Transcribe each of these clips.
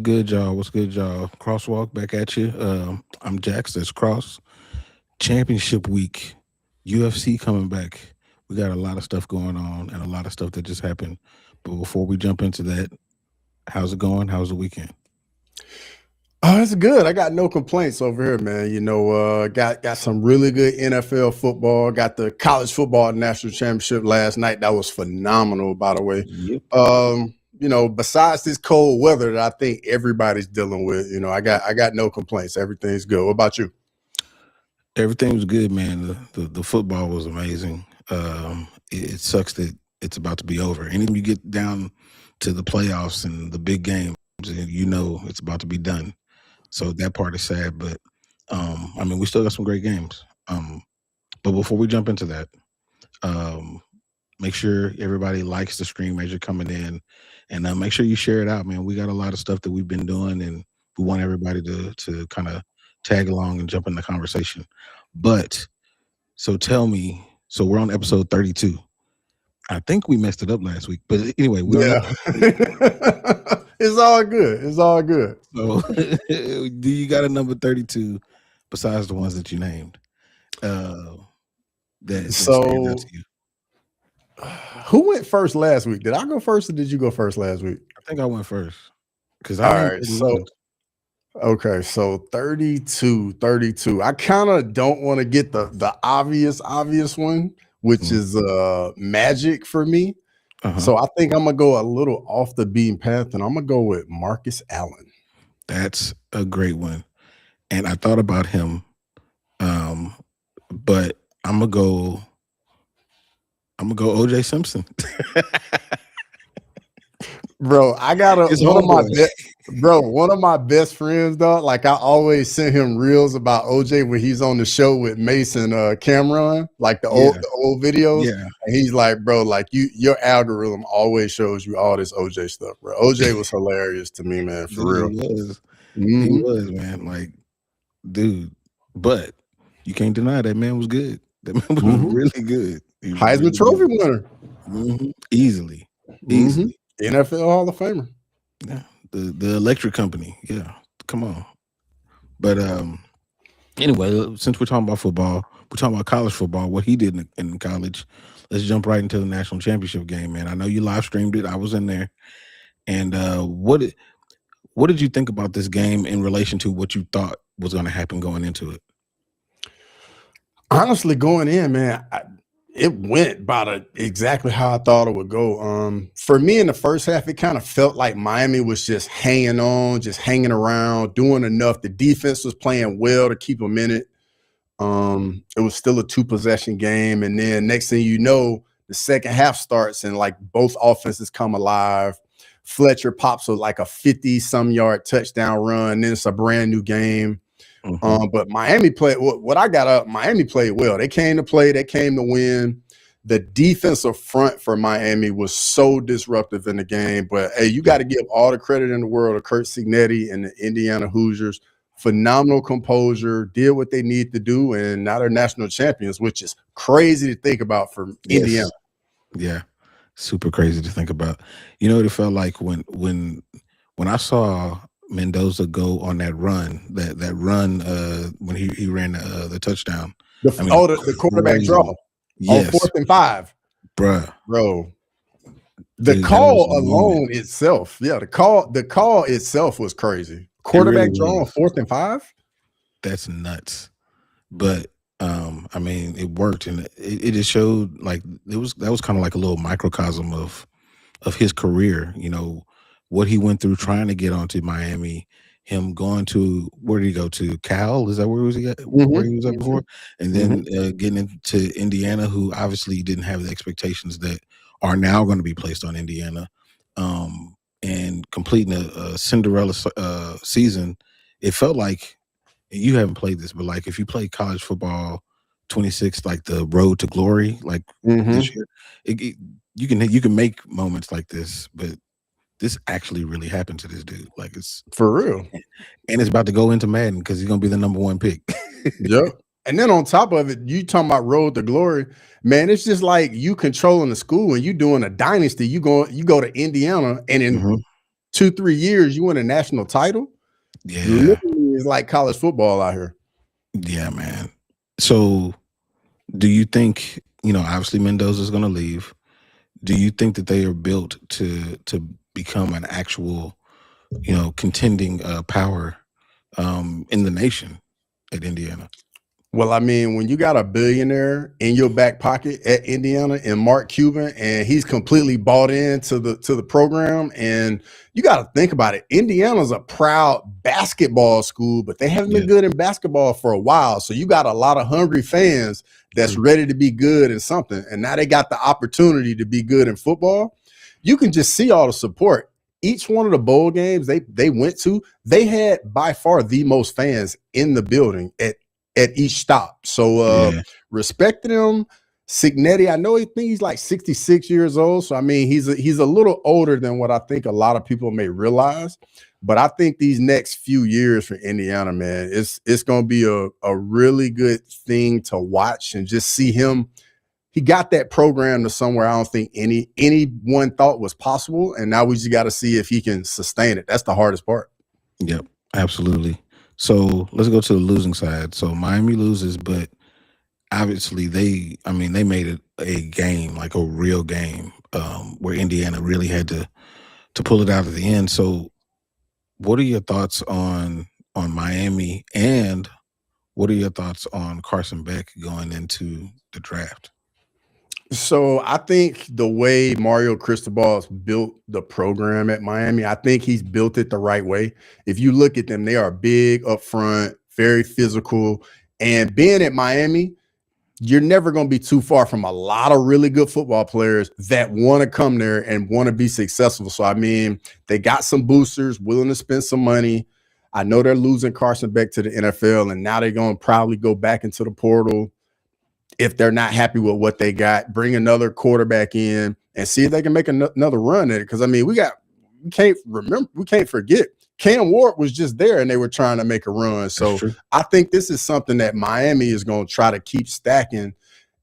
good, y'all? What's good, y'all? Crosswalk back at you. I'm Jax. That's Cross. Championship week. UFC coming back. We got a lot of stuff going on and a lot of stuff that just happened. But before we jump into that, how's it going? How's the weekend? Oh, it's good. I got no complaints over here, man. Got some really good NFL football. Got the college football national championship last night. That was phenomenal, by the way. Yep. Besides this cold weather that I think everybody's dealing with, I got no complaints. Everything's good. What about you? Everything was good, man. The football was amazing. It sucks that it's about to be over. Anytime you get down to the playoffs and the big games, you know it's about to be done. So that part is sad, but we still got some great games. But before we jump into that, make sure everybody likes the stream as you're coming in, and make sure you share it out, man. We got a lot of stuff that we've been doing, and we want everybody to kind of tag along and jump in the conversation. But so tell me, so we're on episode 32. I think we messed it up last week, but anyway, it's all good. It's all good. So, do you got a number 32 besides the ones that you named? That stands out to you? Who went first last week? Did I go first or did you go first last week? I think I went first. Because Okay, so 32. I kind of don't want to get the obvious one, which is Magic for me. So I think I'm gonna go a little off the beaten path, and I'm gonna go with Marcus Allen. That's a great one, and I thought about him, but I'm gonna go OJ Simpson. Bro, I got one of my best friends, though. Like, I always send him reels about OJ when he's on the show with Mason Cameron, like the old videos. Yeah. And he's like, bro, like your algorithm always shows you all this OJ stuff, bro. OJ was hilarious to me, man, for real. He was, man. Like, dude, but you can't deny that man was good. That man was really good. Heisman Trophy winner. Easily. NFL Hall of Famer. Yeah, the electric company. Yeah, come on. But anyway, since we're talking about football, we're talking about college football. What he did in college. Let's jump right into the national championship game, man. I know you live streamed it. I was in there. And what did you think about this game in relation to what you thought was going to happen going into it? Honestly, going in, man, it went about exactly how I thought it would go. For me in the first half, it kind of felt like Miami was just hanging on, just hanging around, doing enough. The defense was playing well to keep them in it. It was still a 2-possession game. And then next thing you know, the second half starts and like both offenses come alive. Fletcher pops with like a 50-some yard touchdown run. Then it's a brand new game. But Miami played what I got up. Miami played well. They came to play. They came to win. The defensive front for Miami was so disruptive in the game. But hey, you got to give all the credit in the world to Curt Cignetti and the Indiana Hoosiers. Phenomenal composure, did what they need to do, and now they're national champions, which is crazy to think about for Indiana. Yeah, super crazy to think about. You know what it felt like when I saw Mendoza go on that run, that run when he ran the touchdown. The quarterback draw. Yes. On 4th and 5. Bro. The call alone itself. Yeah, the call itself was crazy. Quarterback draw on 4th and 5? That's nuts. But it worked, and it just showed like that was kind of like a little microcosm of his career, you know, what he went through trying to get onto Miami, him going to, where did he go to? Cal? Is that where he was at? Where he was at before? And then getting into Indiana, who obviously didn't have the expectations that are now going to be placed on Indiana, and completing a Cinderella season. It felt like, you haven't played this, but like if you play college football 26, like the road to glory, like this year, you can make moments like this, but this actually really happened to this dude. Like, it's for real. And it's about to go into Madden because he's going to be the number 1 pick. Yep. And then on top of it, you talking about road to glory, man, it's just like you controlling the school and you doing a dynasty. You go to Indiana and 2-3 years, you win a national title. Yeah, Literally, it's like college football out here. yeah, man. So, do you think, obviously Mendoza's going to leave? Do you think that they are built to become an actual, contending power in the nation at Indiana? Well, I mean, when you got a billionaire in your back pocket at Indiana and Mark Cuban, and he's completely bought into the program, and you got to think about it. Indiana's a proud basketball school, but they haven't been Yeah, good in basketball for a while. So you got a lot of hungry fans that's true. ready to be good in something, and now they got the opportunity to be good in football. You can just see all the support. Each one of the bowl games they went to, they had by far the most fans in the building at each stop. So Yeah, respecting him. Signetti, I know he's like 66 years old. So I mean, he's a little older than what I think a lot of people may realize. But I think these next few years for Indiana, man, it's gonna be a really good thing to watch and just see him. He got that program to somewhere I don't think anyone thought was possible. And now we just got to see if he can sustain it. That's the hardest part. yep, absolutely. So let's go to the losing side. So Miami loses, but obviously they made it a game, like a real game, where Indiana really had to pull it out at the end. So what are your thoughts on Miami, and what are your thoughts on Carson Beck going into the draft? So I think the way Mario Cristobal's built the program at Miami, I think he's built it the right way. If you look at them, they are big up front, very physical. And being at Miami, you're never going to be too far from a lot of really good football players that want to come there and want to be successful. So, I mean, they got some boosters willing to spend some money. I know they're losing Carson Beck to the NFL, and now they're going to probably go back into the portal if they're not happy with what they got, bring another quarterback in and see if they can make another run at it. Because I mean, we can't forget Cam Ward was just there and they were trying to make a run. That's So true. I think this is something that Miami is going to try to keep stacking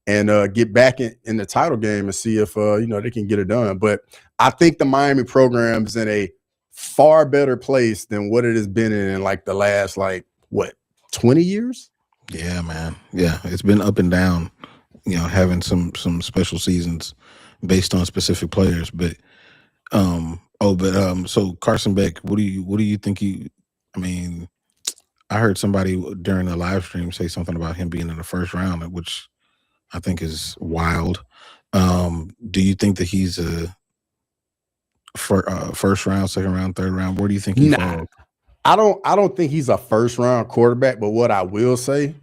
and get back in the title game and see if they can get it done. But I think the Miami program is in a far better place than what it has been in like the last 20 years. Yeah, man. Yeah, it's been up and down. Having some special seasons based on specific players, but so Carson Beck, what do you think he? I mean, I heard somebody during a live stream say something about him being in the first round, which I think is wild. Do you think that he's a first round, second round, third round? Where do you think he Nah, falls? I don't think he's a first round quarterback, but what I will say,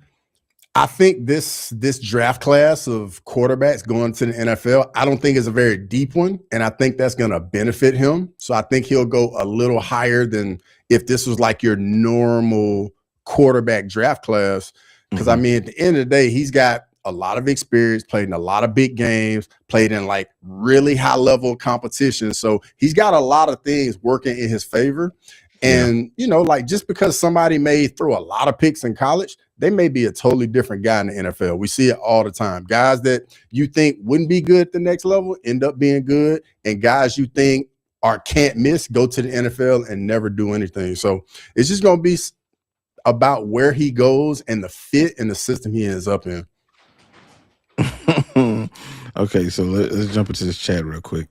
I think this draft class of quarterbacks going to the NFL, I don't think is a very deep one, and I think that's going to benefit him. So I think he'll go a little higher than if this was like your normal quarterback draft class. Because I Hmm. mean, at the end of the day, he's got a lot of experience, played in a lot of big games, played in like really high level competition. So he's got a lot of things working in his favor. Yeah. And, like just because somebody may throw a lot of picks in college, they may be a totally different guy in the NFL. We see it all the time. Guys that you think wouldn't be good at the next level end up being good, and guys you think are can't miss go to the NFL and never do anything. So it's just going to be about where he goes and the fit and the system he ends up in. Okay, so let's jump into this chat real quick.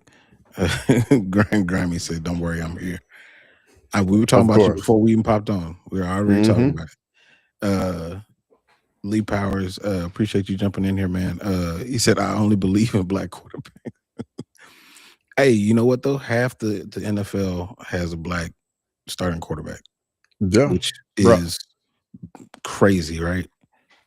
Grammy said, "Don't worry, I'm here." We were talking Of about you course. before we even popped on. We were already talking Hmm. about it. Lee Powers, appreciate you jumping in here, man. He said, "I only believe in black quarterback." Hey, you know what though? Half the NFL has a black starting quarterback, Yeah, which bro. is crazy, right?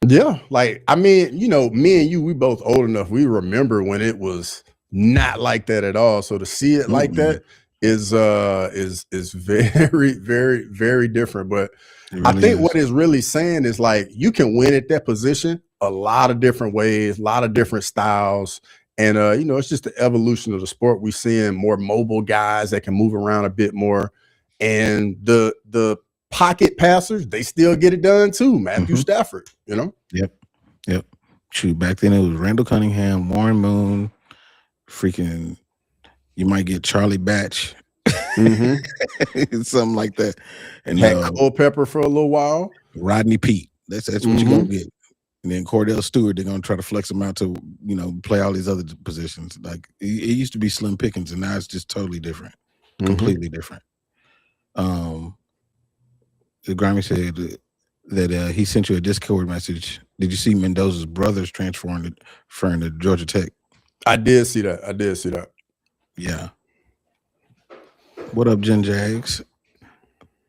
Yeah, like I mean, me and you, we both old enough. We remember when it was not like that at all. So to see it like Mm-mm. that is very, very, very different. But It I really think is. what it's really saying is like you can win at that position a lot of different ways, a lot of different styles. And it's just the evolution of the sport. We're seeing more mobile guys that can move around a bit more. And the pocket passers, they still get it done too. Matthew Hmm. Stafford. Yep. Yep. Shoot, back then it was Randall Cunningham, Warren Moon, freaking. You might get Charlie Batch. Mhm. something like that. And Had Culpepper for a little while. Rodney Pete, that's what you're gonna Mhm. get. And then Cordell Stewart, they're gonna try to flex him out to play all these other positions. Like it used to be slim pickings, and now it's just totally different, Mhm. completely different. Um, Grammy said that he sent you a Discord message. Did you see Mendoza's brothers transferring to Georgia Tech? I did see that. I did see that. Yeah. What up, Jen Jags?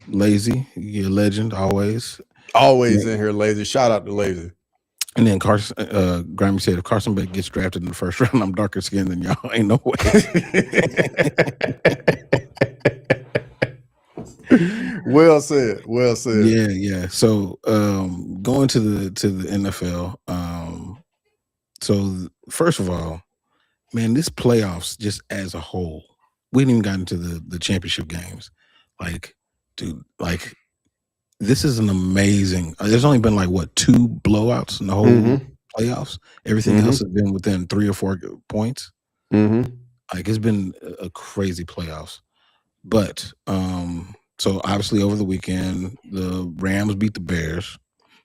Lazy, you're a legend always. Always Yeah. in here, Lazy. Shout out to Lazy. And then Carson, Grammy said, if Carson Beck gets drafted in the first round, I'm darker skinned than y'all. Ain't no way. Well said. Well said. Yeah, yeah. So going to the NFL. So first of all, man, this playoffs just as a whole, we didn't even got into the championship games. Like, dude, like this is an amazing. There's only been like what 2 blowouts in the whole Mhm. playoffs. Everything else Mhm. has been within 3 or 4 points. Mhm. Like it's been a crazy playoffs. But so obviously over the weekend, the Rams beat the Bears.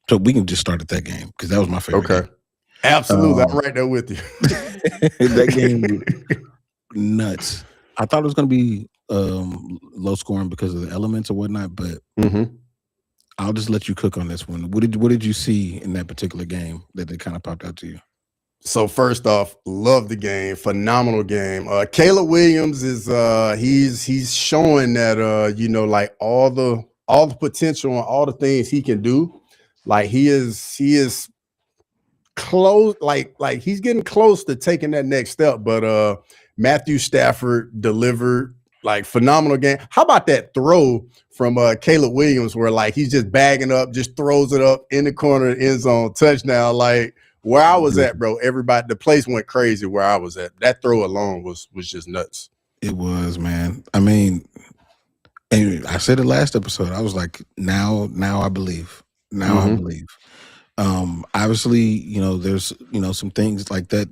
So we can just start at that game because that was my favorite Okay. game. Absolutely. I'm right there with you. That game was nuts. I thought it was going to be low scoring because of the elements or whatnot, but Mhm. I'll just let you cook on this one. What did you see in that particular game that they kind of popped out to you? So first off, love the game, phenomenal game. Caleb Williams is he's showing that like all the potential and all the things he can do. Like he is close, like he's getting close to taking that next step. But Matthew Stafford delivered like phenomenal game. How about that throw from Caleb Williams where like he's just bagging up, just throws it up in the corner of the end zone, touchdown. Like where I was at, bro, everybody, the place went crazy where I was at. That throw alone was just nuts. It was, man. I mean, and I said it last episode. I was like, now I believe. Now I Mm-hmm. believe. Obviously, there's some things like that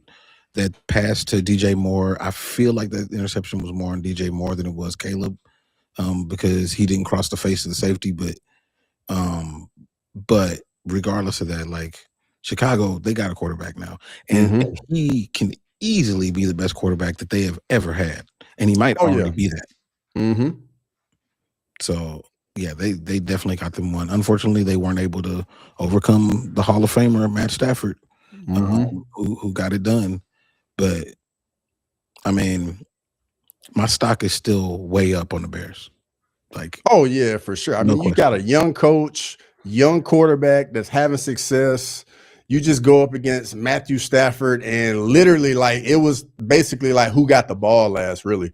pass to DJ Moore. I feel like that interception was more on DJ Moore than it was Caleb, because he didn't cross the face of the safety. But regardless of that, like Chicago, they got a quarterback now, and Mm-hmm. he can easily be the best quarterback that they have ever had, and he might Oh already yeah. be that. Mm-hmm. So yeah, they definitely got them one. Unfortunately, they weren't able to overcome the Hall of Famer Matt Stafford, Mm-hmm. who got it done. But I mean, my stock is still way up on the Bears. Like Oh yeah, for sure. I no mean, you got a question. young coach, young quarterback that's having success. You just go up against Matthew Stafford, and literally, like it was basically like who got the ball last. Really,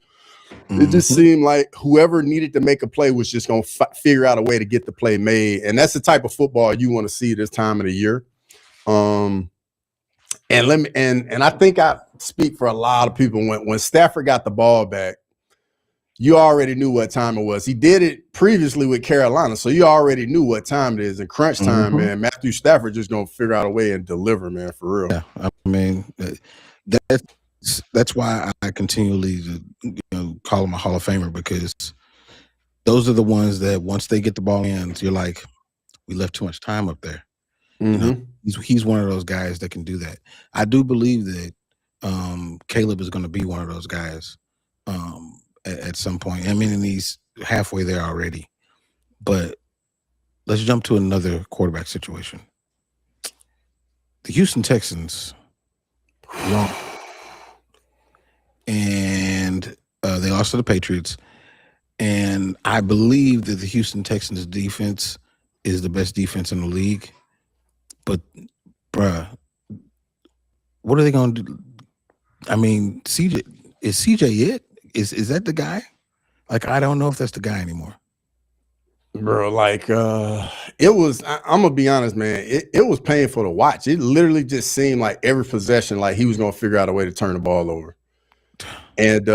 it just Mhm. seemed like whoever needed to make a play was just going to figure out a way to get the play made, and that's the type of football you want to see this time of the year. Um, and let me and I think I speak for a lot of people when Stafford got the ball back. You already knew what time it was. He did it previously with Carolina, so you already knew what time it is. In crunch time, Mhm. man, Matthew Stafford just gonna figure out a way and deliver, man, for real. Yeah, I mean, that's why I continually call him a Hall of Famer, because those are the ones that once they get the ball in, you're like, we left too much time up there. You know, Mm-hmm. he's one of those guys that can do that. I do believe that Caleb is going to be one of those guys at some point. I mean, and he's halfway there already. But let's jump to another quarterback situation. The Houston Texans lost, and they lost to the Patriots. And I believe that the Houston Texans defense is the best defense in the league. But, bruh, what are they going to do? I mean, CJ it? Is that the guy? Like, I don't know if that's the guy anymore. Bro, like it was. I'm gonna be honest, man. It was painful to watch. It literally just seemed like every possession, like he was gonna figure out a way to turn the ball over. And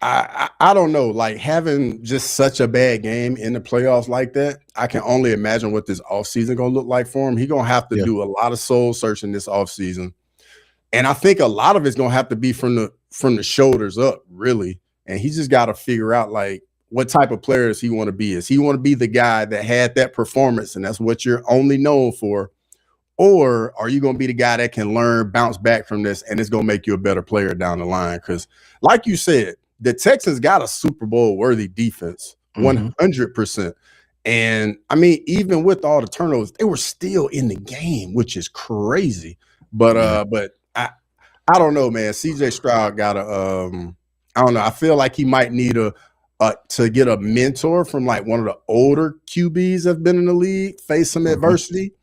I don't know, like having just such a bad game in the playoffs like that, I can only imagine what this offseason gonna look like for him. He gonna have to Yeah. do a lot of soul searching this offseason. And I think a lot of it's gonna have to be from the shoulders up, really. and he just got to figure out like what type of player does he want to be. Is he want to be the guy that had that performance and that's what you're only known for? Or are you going to be the guy that can learn, bounce back from this, and it's going to make you a better player down the line? Because, like you said, the Texans got a Super Bowl worthy defense, Mhm. 100%. And I mean, even with all the turnovers, they were still in the game, which is crazy. But Yeah. I don't know, man. CJ Stroud got I don't know. I feel like he might need to get a mentor from like one of the older QBs that's been in the league, face some Mhm. adversity.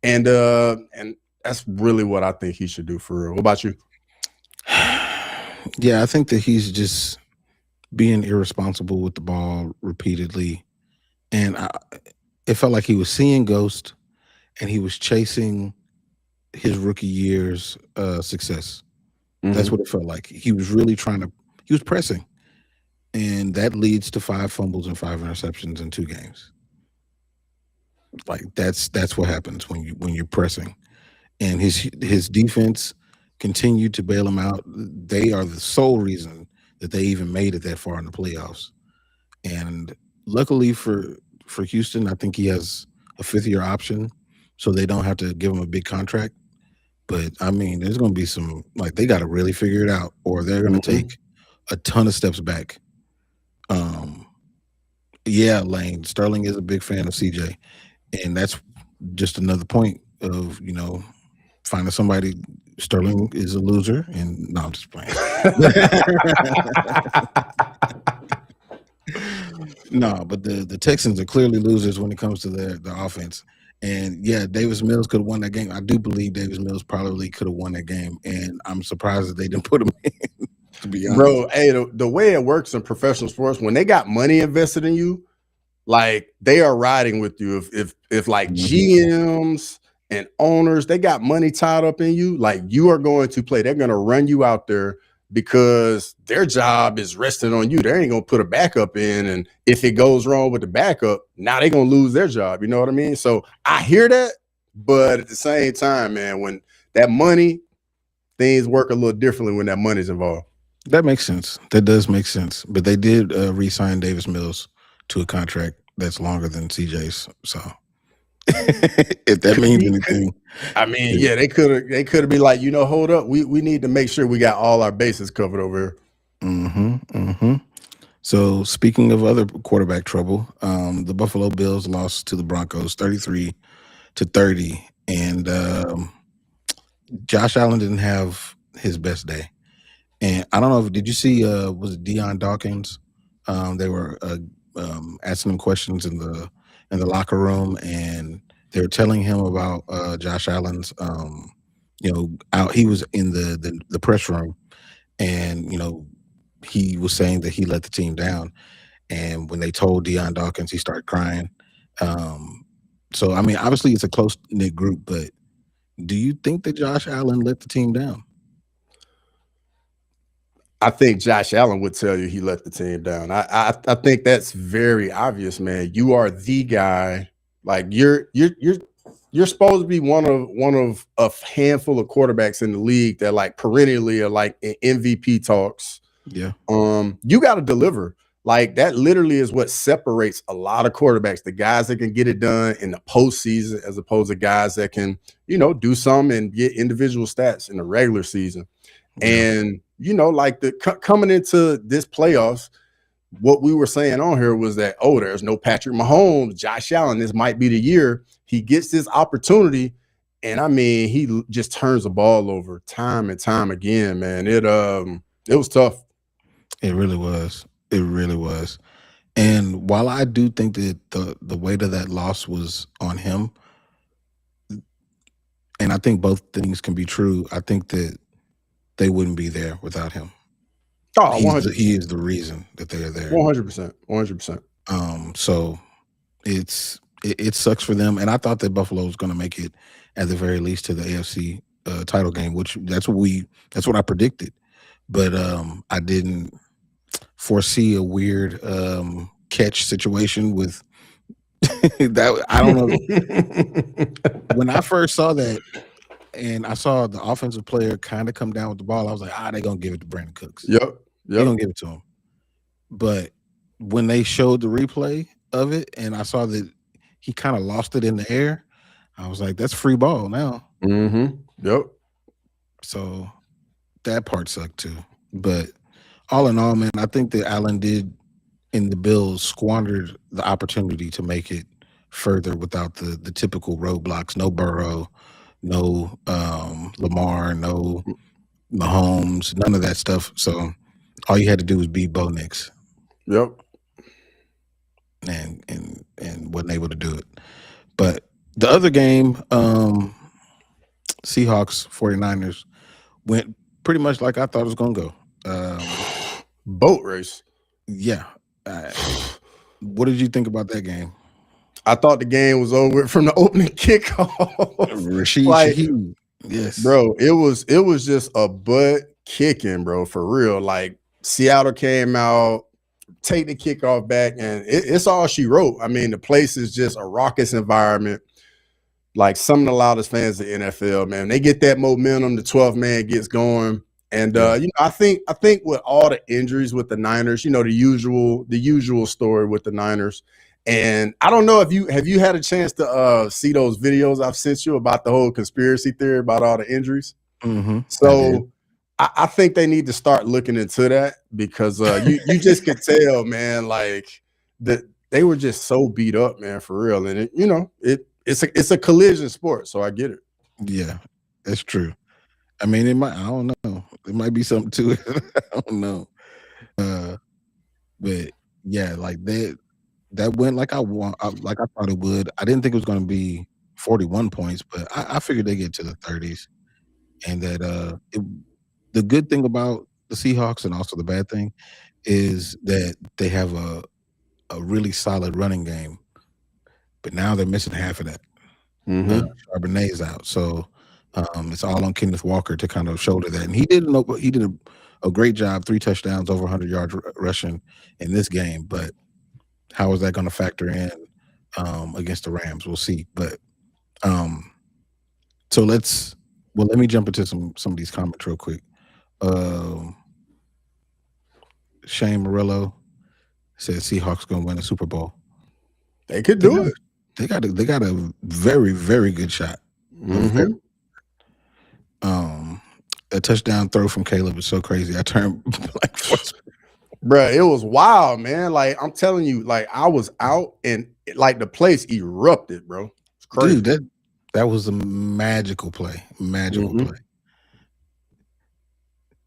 And that's really what I think he should do for real. What about you? Yeah, I think that he's just being irresponsible with the ball repeatedly, and it felt like he was seeing ghost, and he was chasing his rookie year's success. That's Mm-hmm. what it felt like. He was really trying to. He was pressing, and that leads to 5 fumbles and 5 interceptions in 2 games. Like that's what happens when you're pressing. And his defense continued to bail him out. They are the sole reason that they even made it that far in the playoffs. And luckily for Houston, I think he has a 5th-year option, so they don't have to give him a big contract. But I mean, there's going to be some like they got to really figure it out, or they're going to Mm-hmm. take a ton of steps back. Um, yeah, Lane Sterling is a big fan of CJ, and that's just another point of finding somebody. Sterling is a loser, and no, I'm just playing. No, but the Texans are clearly losers when it comes to their offense. And yeah, Davis Mills could have won that game. I do believe Davis Mills probably could have won that game, and I'm surprised that they didn't put him in. To be honest, Bro, hey, the way it works in professional sports, when they got money invested in you, like they are riding with you. If like Mhm. GMs and owners, they got money tied up in you, like you are going to play. They're gonna run you out there because their job is resting on you. They ain't gonna put a backup in. And if it goes wrong with the backup, now they're gonna lose their job. You know what I mean? So I hear that, but at the same time, man, when that money, things work a little differently when that money's involved. That makes sense. That does make sense. But they did re-sign Davis Mills to a contract that's longer than CJ's. So if that Could means be, anything, I mean, it, yeah, they could have been like, hold up, we need to make sure we got all our bases covered over here. mm-hmm, mm-hmm. So speaking of other quarterback trouble, the Buffalo Bills lost to the Broncos 33-30, and Josh Allen didn't have his best day. And I don't know if did you see was it Deion Dawkins? They were asking him questions in the locker room, and they were telling him about Josh Allen's out. He was in the press room, and he was saying that he let the team down. And when they told Deion Dawkins, he started crying. Um, so I mean, obviously it's a close knit group, but do you think that Josh Allen let the team down? I think Josh Allen would tell you he let the team down. I think that's very obvious, man. You are the guy. Like you're supposed to be one of a handful of quarterbacks in the league that like perennially are like in MVP talks. Yeah, You got to deliver. Like that literally is what separates a lot of quarterbacks, the guys that can get it done in the postseason as opposed to guys that can, do some and get individual stats in the regular season. yeah. And, like coming into this playoffs, what we were saying on here was that, oh, there's no Patrick Mahomes, Josh Allen. This might be the year he gets this opportunity. And I mean, he just turns the ball over time and time again, man. It was tough. It really was. It really was. And while I do think that the weight of that loss was on him, and I think both things can be true, I think that they wouldn't be there without him. Oh, He 100%. is the reason that they are there. 100%. 100%. So it sucks for them, and I thought that Buffalo was going to make it at the very least to the AFC title game, which that's what I predicted, but I didn't foresee a weird catch situation with that. I don't know. When I first saw that, and I saw the offensive player kind of come down with the ball, I was like, they're gonna give it to Brandon Cooks. Yep. They're Yep. gonna give it to him. But when they showed the replay of it, and I saw that he kind of lost it in the air, I was like, "That's free ball now." Yep. So that part sucked too. But all in all, man, I think that Allen did in the Bills squandered the opportunity to make it further without the typical roadblocks. No Burrow, no Lamar, no Mahomes, none of that stuff. So all you had to do was beat Bo Nix, Yep. and wasn't able to do it. But the other game, Seahawks 49ers, went pretty much like I thought it was going to go. Boat race. Yeah. Uh, what did you think about that game? I thought the game was over from the opening kickoff. Rashid Like, Shaheed. Yes. bro, it was just a butt kicking, bro, for real. Like Seattle came out, take the kickoff back, and it's all she wrote. I mean, the place is just a raucous environment. Like some of the loudest fans in the NFL, man. They get that momentum, the 12 man gets going. And Yeah. I think with all the injuries with the Niners, the usual story with the Niners. And I don't know if you had a chance to see those videos I've sent you about the whole conspiracy theory about all the injuries. I did. So I think they need to start looking into that because you just could tell, man, like that they were just so beat up, man, for real. And it's a collision sport, so I get it. Yeah, that's true. I mean, I don't know. There might be something to it. I don't know. But yeah, like that went like like I thought it would. I didn't think it was going to be 41 points, but I figured they get to the 30s, and that the good thing about the Seahawks and also the bad thing is that they have a really solid running game, but now they're missing half of that. Charbonnet's out, so it's all on Kenneth Walker to kind of shoulder that, and he did a great job, 3 touchdowns, over 100 yards rushing in this game. But how is that going to factor in against the Rams? We'll see. But so let me jump into some of these comments real quick. Shane Murillo said Seahawks going to win a Super Bowl. They could do it. They got a very, very good shot. A touchdown throw from Caleb is so crazy. I turned like Bruh, it was wild, man. Like I'm telling you, like I was out and like the place erupted, bro. It's crazy. Dude, that was a magical play. Magical play.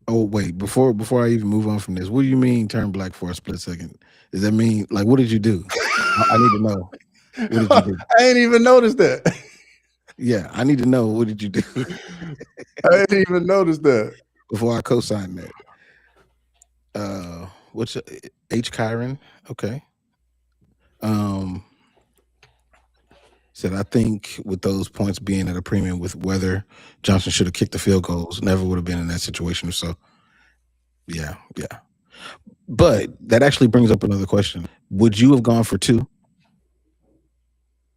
Oh wait, before I even move on from this, what do you mean turn black for a split second? Does that mean like what did you do? I need to know. What did you do? I ain't even noticed that. Yeah, I need to know. What did you do? I didn't even notice that. Before I co-sign that. What's H. Kyron? Okay. Said I think with those points being at a premium with weather, Johnson should have kicked the field goals. Never would have been in that situation. So yeah. But that actually brings up another question. Would you have gone for 2?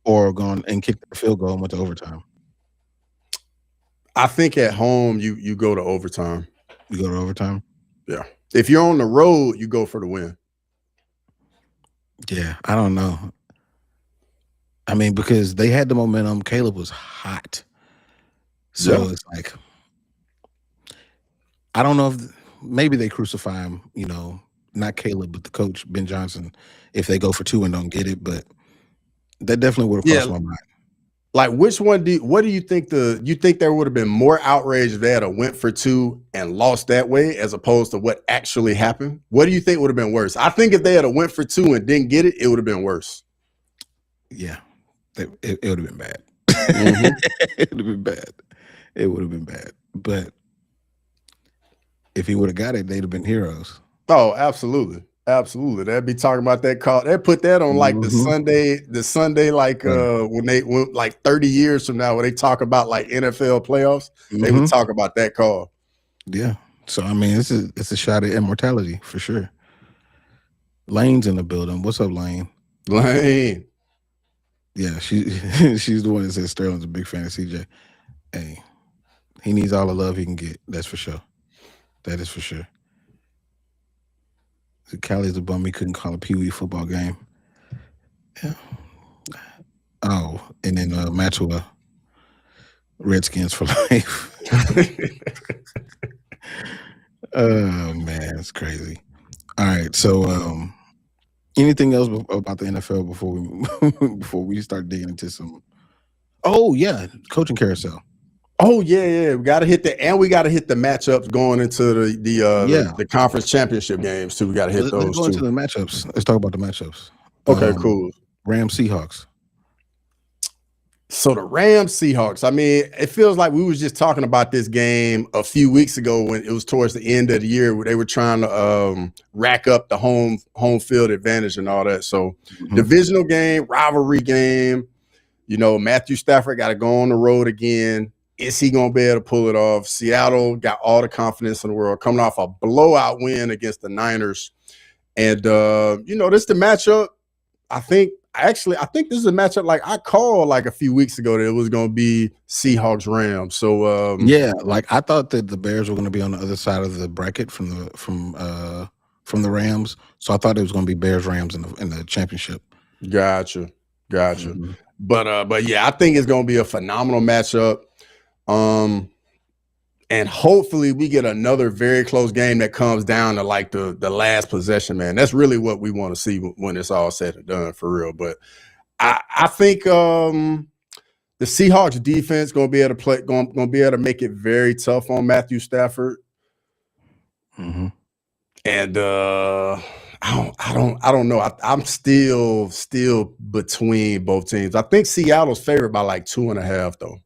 Or gone and kicked the field goal and went to overtime? I think at home you go to overtime. You go to overtime? Yeah. If you're on the road, you go for the win. Yeah, I don't know. I mean, because they had the momentum. Caleb was hot. So it's like, I don't know if maybe they crucify him, not Caleb, but the coach, Ben Johnson, if they go for 2 and don't get it. But that definitely would have crossed my mind. Like, which one what do you think you think there would have been more outrage if they had went for 2 and lost that way as opposed to what actually happened? What do you think would have been worse? I think if they had went for 2 and didn't get it, it would have been worse. Yeah, it would have been bad. It would have been bad. It would have been bad. But if he would have got it, they'd have been heroes. Oh, absolutely. Absolutely. They'd be talking about that call. They'd put that on like the Sunday, like when they went like 30 years from now, when they talk about like NFL playoffs, they would talk about that call. Yeah. So I mean, it's a shot at immortality for sure. Lane's in the building. What's up, Lane? Lane. Yeah, she's the one that says Sterling's a big fan of CJ. Hey, he needs all the love he can get. That's for sure. That is for sure. Callie's a bum. He couldn't call a Pee Wee football game. Yeah. Oh, and then Matua, Redskins for life. Oh man, it's crazy. All right, so anything else about the NFL before we before we start digging into some? Oh yeah, coaching carousel. Oh yeah. We got to hit the matchups going into Yeah, the conference championship games too. We got to hit let's those go into too. the matchups. Let's talk about the matchups. Okay, cool. Rams Seahawks. So the Rams Seahawks. I mean, it feels like we was just talking about this game a few weeks ago when it was towards the end of the year where they were trying to rack up the home field advantage and all that. So divisional game, rivalry game. You know, Matthew Stafford got to go on the road again. Is he going to be able to pull it off? Seattle got all the confidence in the world, coming off a blowout win against the Niners. And, you know, this is the matchup. I think this is a matchup like I called like a few weeks ago that it was going to be Seahawks Rams. So yeah, like I thought that the Bears were going to be on the other side of the bracket from the Rams. So I thought it was going to be Bears Rams in the championship. Gotcha. But yeah, I think it's going to be a phenomenal matchup. And hopefully we get another very close game that comes down to like the last possession, man. That's really what we want to see when it's all said and done, for real. But I think the Seahawks defense going to be able to make it very tough on Matthew Stafford. Mm-hmm. And I don't know. I'm still between both teams. I think Seattle's favored by like 2.5 though.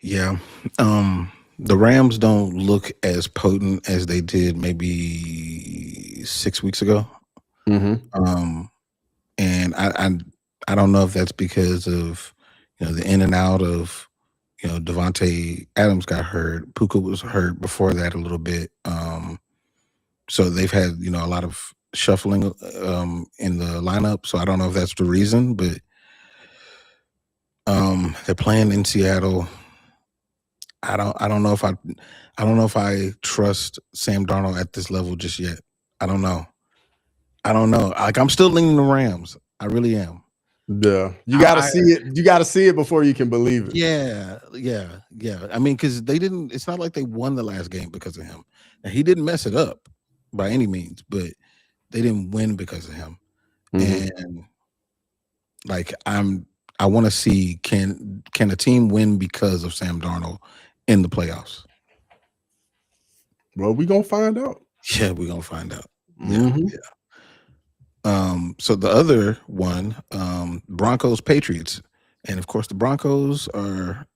Yeah. The Rams don't look as potent as they did maybe 6 weeks ago. Mm-hmm. And I don't know if that's because of, you know, the in and out of, you know, Devontae Adams got hurt. Puka was hurt before that a little bit. So they've had, you know, a lot of shuffling in the lineup. So I don't know if that's the reason, but they're playing in Seattle. I don't know if I trust Sam Darnold at this level just yet. I don't know. Like I'm still leaning the Rams. I really am. Yeah, you got to see it. You got to see it before you can believe it. Yeah. I mean, because they didn't. It's not like they won the last game because of him. And he didn't mess it up by any means, but they didn't win because of him. Mm-hmm. And like I want to see can a team win because of Sam Darnold in the playoffs? Well, we're gonna find out. Yeah, we're gonna find out. Mm-hmm. Yeah. So the other one, Broncos Patriots, and of course the Broncos are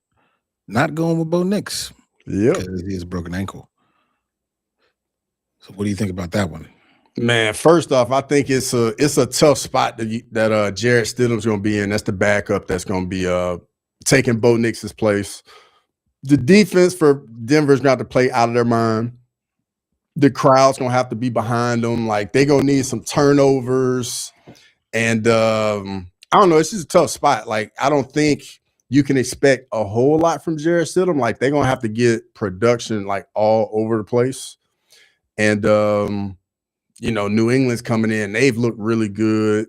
not going with Bo Nix because he has a broken ankle. So what do you think about that one? Man, first off, I think it's a tough spot that Jarrett Stidham's going to be in. That's the backup that's going to be taking Bo Nix's place. The defense for Denver's going to have to play out of their mind. The crowd's going to have to be behind them. Like they're going to need some turnovers. And I don't know. It's just a tough spot. Like I don't think you can expect a whole lot from Jarrett Stidham. Like they're going to have to get production like all over the place. And you know, New England's coming in. They've looked really good.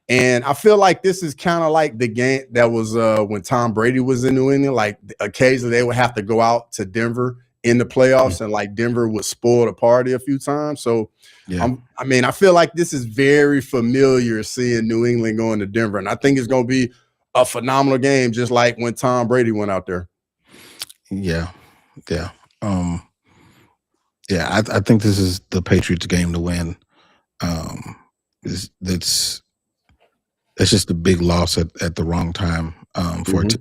And I feel like this is kind of like the game that was when Tom Brady was in New England. Like occasionally they would have to go out to Denver in the playoffs and like Denver would spoil the party a few times. So, yeah. I feel like this is very familiar seeing New England going to Denver. And I think it's going to be a phenomenal game, just like when Tom Brady went out there. Yeah. I think this is the Patriots game to win. That's just a big loss at the wrong time for it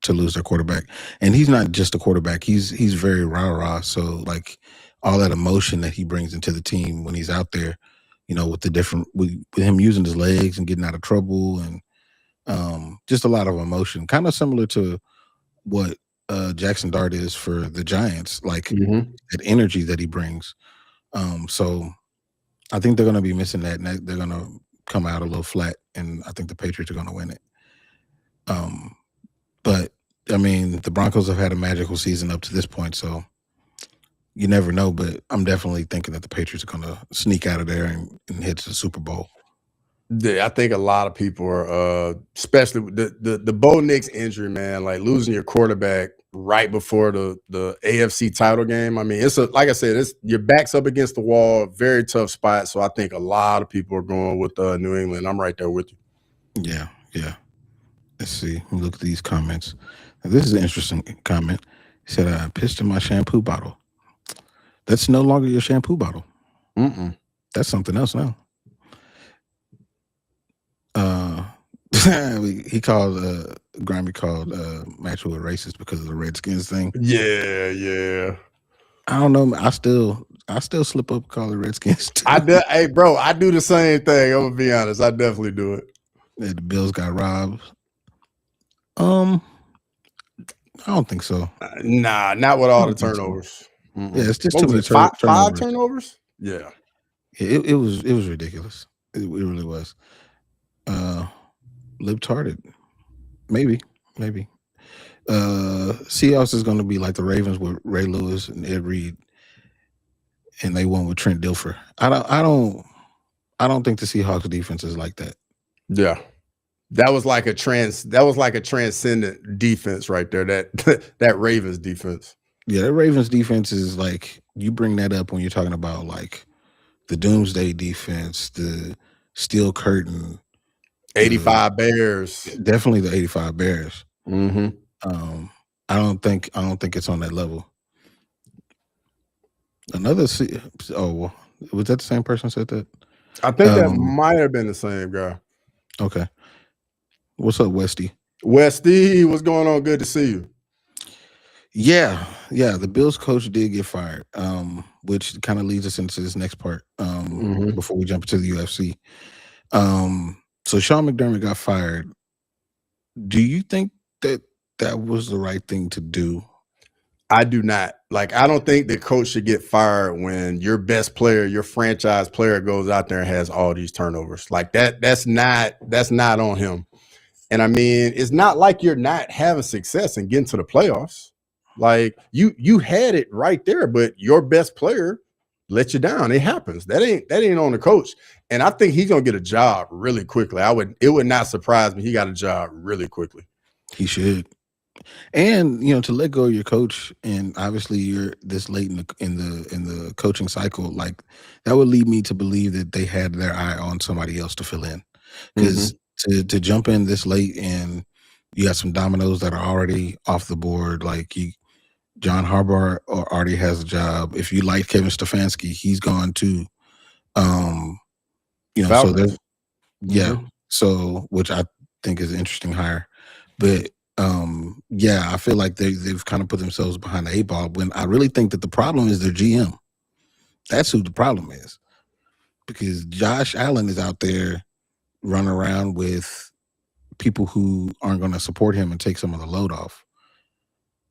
to lose their quarterback. And he's not just a quarterback. He's very rah-rah. So like all that emotion that he brings into the team when he's out there, you know, with him using his legs and getting out of trouble and just a lot of emotion, kind of similar to what Jackson Dart is for the Giants, like that energy that he brings. So I think they're going to be missing that, and they're going to come out a little flat, and I think the Patriots are going to win it. But I mean, the Broncos have had a magical season up to this point, so you never know, but I'm definitely thinking that the Patriots are going to sneak out of there and head to the Super Bowl. Yeah, I think a lot of people are, especially with the Bo Nix injury, man. Like losing your quarterback right before the AFC title game. I mean, it's like I said, it's your back's up against the wall, very tough spot. So I think a lot of people are going with New England. I'm right there with you. Yeah, yeah. Let's see. Let me look at these comments. Now, this is an interesting comment. He said, "I pissed in my shampoo bottle." That's no longer your shampoo bottle. Mm-mm. That's something else now. Uh, he called Grammy called Maxwell a racist because of the Redskins thing. Yeah, yeah. I don't know. I still slip up and call the Redskins too. Hey, bro, I do the same thing. I'm gonna be honest. I definitely do it. The Bills got robbed. I don't think so. Nah, not with I all the don't think so. turnovers. Mm-mm. Yeah, it's just What too was many it? Five turnovers. turnovers? Yeah. Yeah, it was ridiculous. It really was. Libtarded. Maybe. Maybe. Seahawks is going to be like the Ravens with Ray Lewis and Ed Reed, and they won with Trent Dilfer. I don't think the Seahawks defense is like that. Yeah. That was like a transcendent defense right there. That Ravens defense. Yeah, that Ravens defense is like, you bring that up when you're talking about like the Doomsday defense, the Steel Curtain, 85 Bears. definitely the 85 Bears. Mm-hmm. I don't think it's on that level. Another was that the same person said that? I think that might have been the same guy. Okay. What's up, Westy? Westy, what's going on? Good to see you. Yeah. The Bills coach did get fired, which kind of leads us into this next part before we jump into the UFC. So Sean McDermott got fired. Do you think that was the right thing to do? I do not. Like, I don't think the coach should get fired when your best player, your franchise player, goes out there and has all these turnovers. Like that's not on him. And I mean, it's not like you're not having success and getting to the playoffs. Like you had it right there, but your best player let you down. It happens. That ain't on the coach. And I think he's gonna get a job really quickly. It would not surprise me. He got a job really quickly. He should. And to let go of your coach, and obviously you're this late in the coaching cycle, like that would lead me to believe that they had their eye on somebody else to fill in. Because to jump in this late and you got some dominoes that are already off the board, like John Harbaugh already has a job. If you like Kevin Stefanski, he's gone too. So there's so which I think is an interesting hire, but. I feel like they've kind of put themselves behind the 8 ball when I really think that the problem is their GM. That's who the problem is, because Josh Allen is out there running around with people who aren't going to support him and take some of the load off.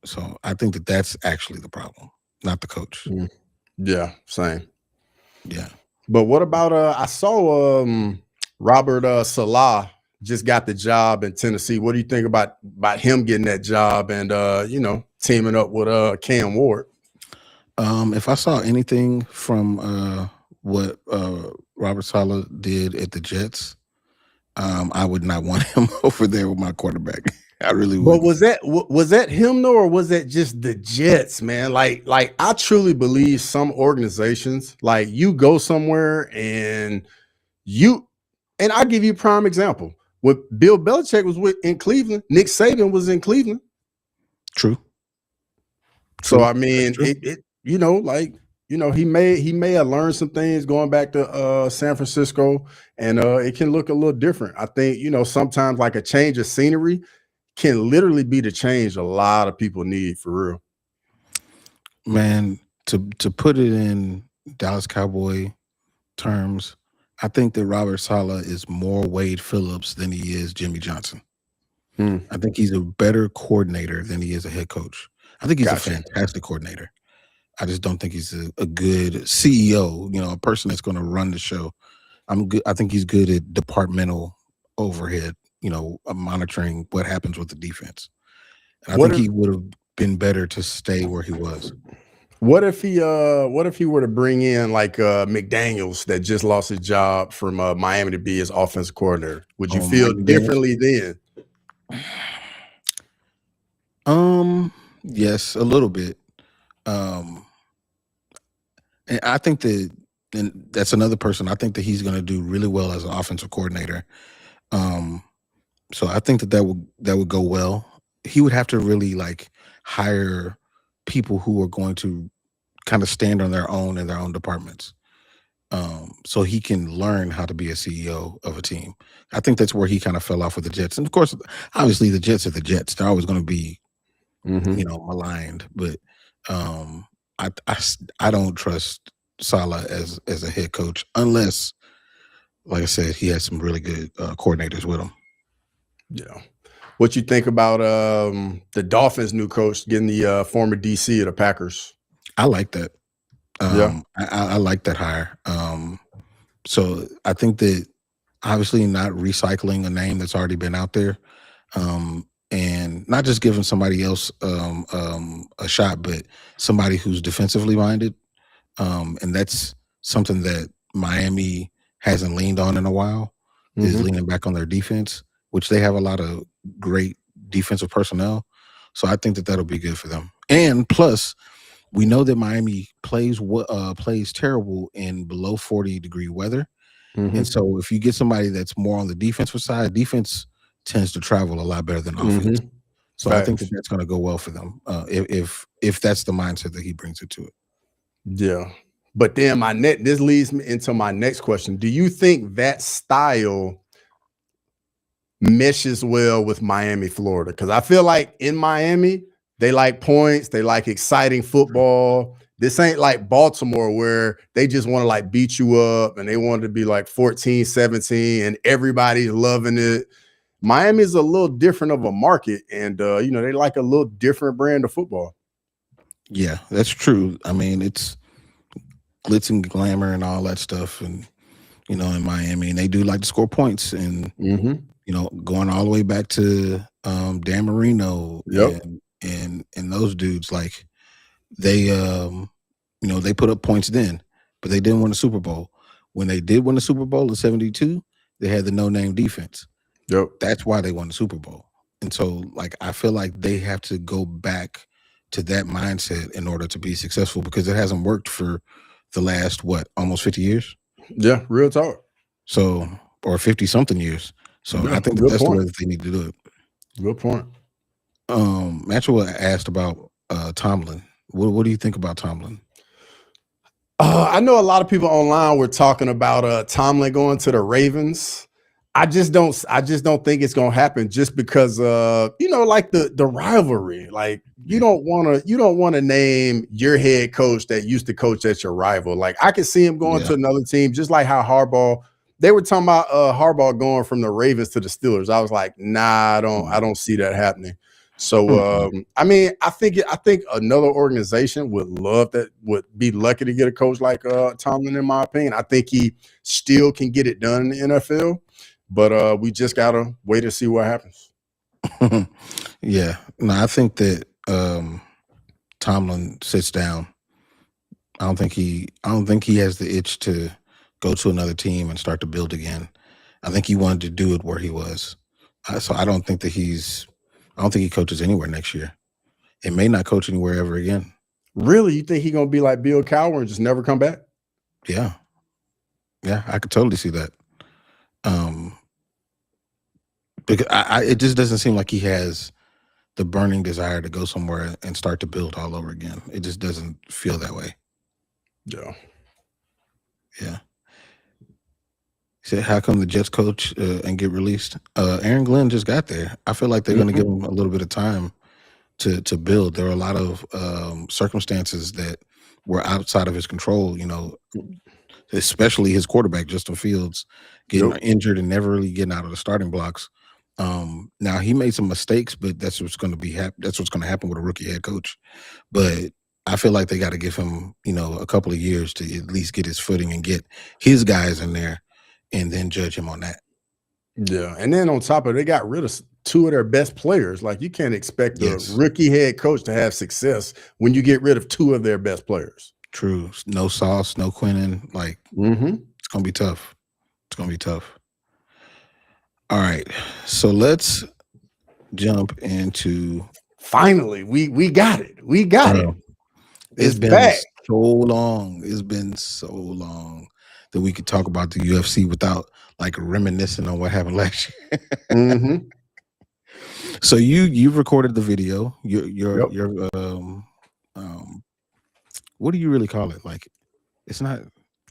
So I think that that's actually the problem, not the coach. Yeah, same. Yeah. But what about I saw Robert Salah just got the job in Tennessee. What do you think about him getting that job and teaming up with Cam Ward? If I saw anything from what Robert Saleh did at the Jets, I would not want him over there with my quarterback. I really would. But was that him though, or was that just the Jets, man? Like I truly believe some organizations, like you go somewhere and I'll give you a prime example. When Bill Belichick was in Cleveland, Nick Saban was in Cleveland. True. So I mean, he may have learned some things going back to San Francisco, and it can look a little different. I think sometimes like a change of scenery can literally be the change a lot of people need for real. Man, to put it in Dallas Cowboy terms, I think that Robert Saleh is more Wade Phillips than he is Jimmy Johnson. I think he's a better coordinator than he is a head coach. I think he's a fantastic coordinator. I just don't think he's a good CEO, a person that's going to run the show. I think he's good at departmental overhead, monitoring what happens with the defense. And I think he would have been better to stay where he was. What if he were to bring in like McDaniels that just lost his job from Miami to be his offensive coordinator? Would you Oh, feel Mike McDaniels. differently then? Yes, a little bit. Um, and I think that, and that's another person. I think that he's going to do really well as an offensive coordinator. Um, so I think that that would go well. He would have to really like hire people who are going to kind of stand on their own in their own departments. So he can learn how to be a CEO of a team. I think that's where he kind of fell off with the Jets. And of course, obviously the Jets are the Jets. They're always going to be, Mm-hmm. maligned. But um, I don't trust Saleh as a head coach unless, like I said, he has some really good coordinators with him. Yeah. What you think about the Dolphins' new coach getting the former DC of the Packers? I like that. Yeah. I like that hire. So I think that obviously not recycling a name that's already been out there, and not just giving somebody else a shot, but somebody who's defensively minded. And that's something that Miami hasn't leaned on in a while, is Mm-hmm. leaning back on their defense, which they have a lot of great defensive personnel. So I think that that'll be good for them. And plus, we know that Miami plays terrible in below 40-degree weather. And Mm-hmm. so if you get somebody that's more on the defensive side, defense tends to travel a lot better than offense. Mm-hmm. So I think that Facts. that's going to go well for them, if that's the mindset that he brings it to it. Yeah. But then this leads me into my next question. Do you think that style meshes well with Miami, Florida? Because I feel like in Miami, they like points, they like exciting football. This ain't like Baltimore where they just want to like beat you up and they want to be like 14-17 and everybody's loving it. Miami is a little different of a market, and they like a little different brand of football. Yeah, that's true. I mean, it's glitz and glamour and all that stuff, and in Miami, and they do like to score points, and Mm-hmm. going all the way back to Dan Marino Yep. and those dudes, like they they put up points then, but they didn't win the Super Bowl. When they did win the Super Bowl in '72, they had the no-name defense. Yep. That's why they won the Super Bowl. And so, like, I feel like they have to go back to that mindset in order to be successful, because it hasn't worked for the last, almost 50 years? Yeah. Real talk. So, or 50 something years. So I Yeah. think that Good that's the way point. that they need to do it. Good point. Maxwell asked about Tomlin. What do you think about Tomlin? I know a lot of people online were talking about Tomlin going to the Ravens. I just don't think it's gonna happen just because like the rivalry. Like you Yeah. don't want to name your head coach that used to coach at your rival. Like I could see him going Yeah. to another team, just like how they were talking about Harbaugh going from the Ravens to the Steelers. I was like, nah, I don't see that happening. So I mean, I think another organization would be lucky to get a coach like Tomlin, in my opinion. I think he still can get it done in the NFL, but we just gotta wait to see what happens. Yeah. No, I think that Tomlin sits down. I don't think he has the itch to go to another team and start to build again. I think he wanted to do it where he was. So I don't think he coaches anywhere next year. It may not coach anywhere ever again. Really, you think he's gonna be like Bill Cowher and just never come back? Yeah. Yeah, I could totally see that. Because it just doesn't seem like he has the burning desire to go somewhere and start to build all over again. It just doesn't feel that way. Yeah. Yeah. He said, how come the Jets coach and get released? Aaron Glenn just got there. I feel like they're going to give him a little bit of time to build. There are a lot of circumstances that were outside of his control, especially his quarterback, Justin Fields, getting injured and never really getting out of the starting blocks. Now he made some mistakes, but that's what's going to happen with a rookie head coach. But I feel like they got to give him, a couple of years to at least get his footing and get his guys in there, and then judge him on that. Yeah, and then on top of it, they got rid of two of their best players. Like, you can't expect a Yes, rookie head coach to have success when you get rid of two of their best players. true. No Sauce, no Quinnen. Like, Mm-hmm. it's gonna be tough. It's gonna be tough. All right, so let's jump into. Finally, we got it. We got it. Bro, it's It's been back. so long. It's been so long that we could talk about the UFC without like reminiscing on what happened last year. Mm-hmm. So you've recorded the video. Yep. Your um what do you really call it? Like it's not